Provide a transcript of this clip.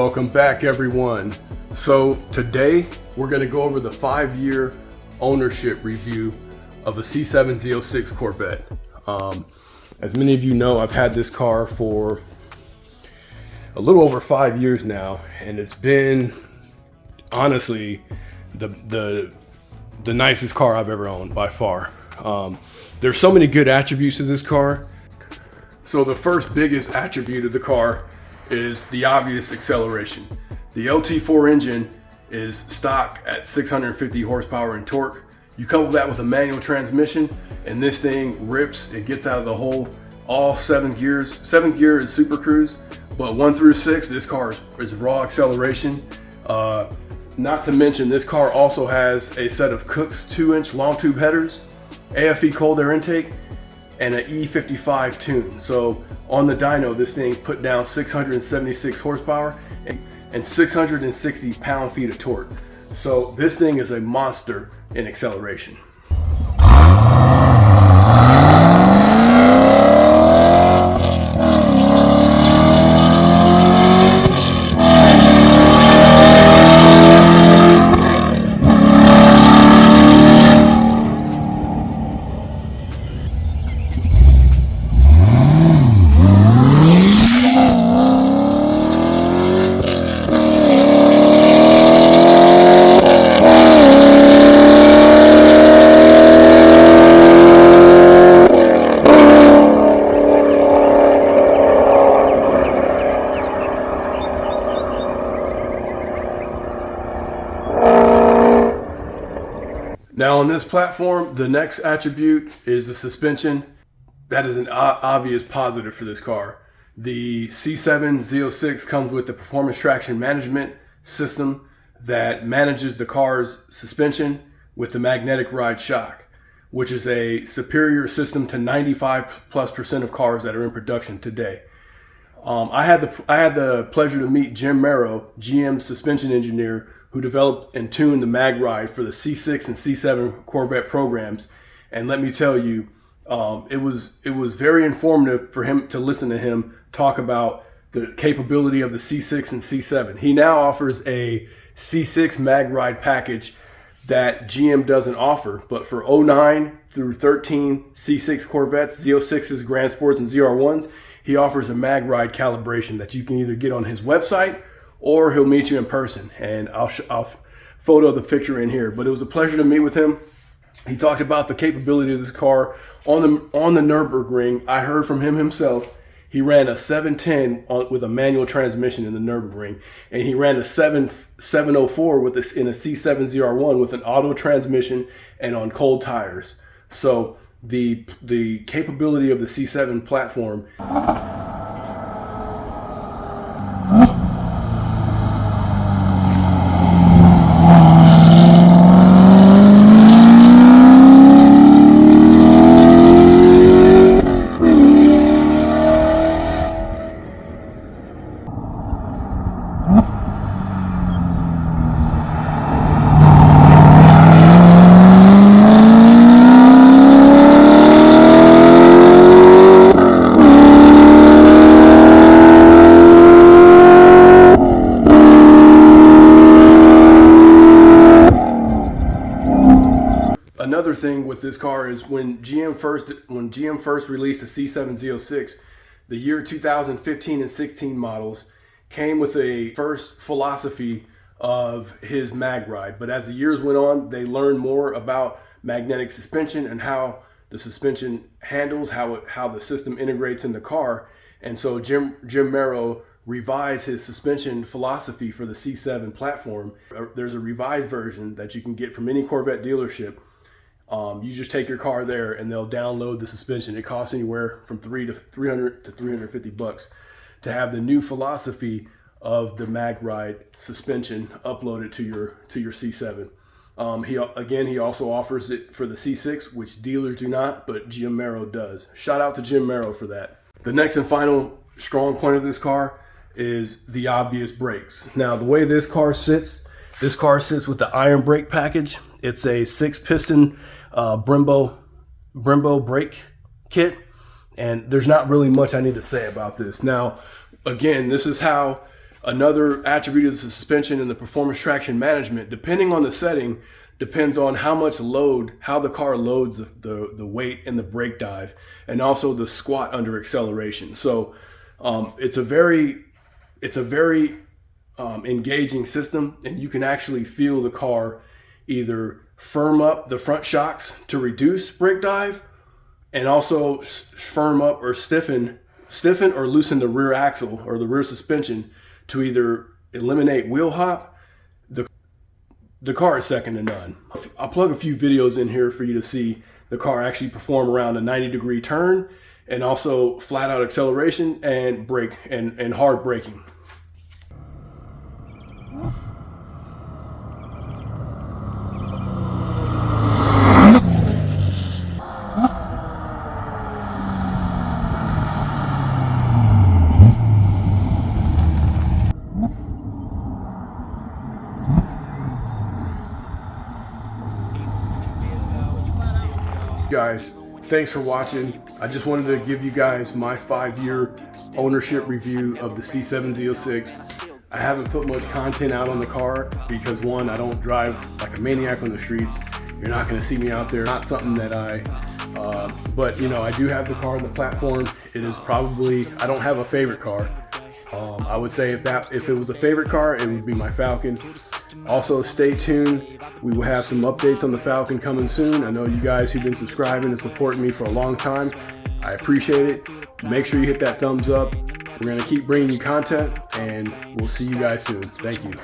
Welcome back, everyone. So today we're going to go over the 5-year ownership review of a C7Z06 Corvette. As many of you know, I've had this car for a little over 5 years now, and it's been honestly the nicest car I've ever owned by far. There's so many good attributes to this car. So the first biggest attribute of the car is the obvious acceleration. The LT4 engine is stock at 650 horsepower and torque. You couple that with a manual transmission and this thing rips. It gets out of the hole all 7 gears. 7th gear is Super Cruise, but 1 through 6, this car is raw acceleration. Not to mention, this car also has a set of Cook's 2-inch long tube headers, AFE cold air intake, and an E55 tune. So on the dyno, this thing put down 676 horsepower and 660 pound-feet of torque. So this thing is a monster in acceleration. Now on this platform, the next attribute is the suspension. That is an obvious positive for this car. The C7Z06 comes with the performance traction management system that manages the car's suspension with the magnetic ride shock, which is a superior system to 95+% of cars that are in production today. I had the pleasure to meet Jim Mero, GM suspension engineer, who developed and tuned the mag ride for the C6 and C7 Corvette programs. And let me tell you, it was very informative for him to listen to him talk about the capability of the C6 and C7. He now offers a C6 mag ride package that GM doesn't offer, but for 09 through 13 C6 Corvettes, Z06s, Grand Sports, and ZR1s, he offers a mag ride calibration that you can either get on his website or he'll meet you in person, and I'll photo the picture in here. But it was a pleasure to meet with him. He talked about the capability of this car on the Nürburgring. I heard from him himself. He ran a 710 with a manual transmission in the Nürburgring, and he ran a 704 in a C7 ZR1 with an auto transmission and on cold tires. So the capability of the C7 platform. Another thing with this car is when GM first released the C7Z06, the year 2015 and 16 models came with a first philosophy of his mag ride. But as the years went on, they learned more about magnetic suspension and how the suspension handles, how the system integrates in the car. And so Jim Mero revised his suspension philosophy for the C7 platform. There's a revised version that you can get from any Corvette dealership. You just take your car there and they'll download the suspension. It costs anywhere from $300 to $350 to have the new philosophy of the mag ride suspension uploaded to your C7. He also offers it for the C6, which dealers do not, but Jim Mero does. Shout out to Jim Mero for that. The next and final strong point of this car is the obvious brakes. Now, the way this car sits with the iron brake package. It's a 6-piston Brembo brake kit, and there's not really much I need to say about this. Now, again, this is how Another attribute of the suspension and the performance traction management, depending on the setting, depends on how much load, how the car loads the weight and the brake dive, and also the squat under acceleration. So it's a very engaging system, and you can actually feel the car either firm up the front shocks to reduce brake dive, and also firm up or stiffen or loosen the rear axle or the rear suspension to either eliminate wheel hop. The car is second to none. I'll plug a few videos in here for you to see the car actually perform around a 90-degree turn, and also flat out acceleration and brake and hard braking. Guys, thanks for watching. I just wanted to give you guys my 5-year ownership review of the C7Z06. I haven't put much content out on the car because, one, I don't drive like a maniac on the streets. You're not going to see me out there. Not something that but you know, I do have the car on the platform. It is probably, I don't have a favorite car. I would say if it was a favorite car, it would be my Falcon. Also, stay tuned. We will have some updates on the Falcon coming soon. I know you guys who've been subscribing and supporting me for a long time. I appreciate it. Make sure you hit that thumbs up. We're going to keep bringing you content, and we'll see you guys soon. Thank you.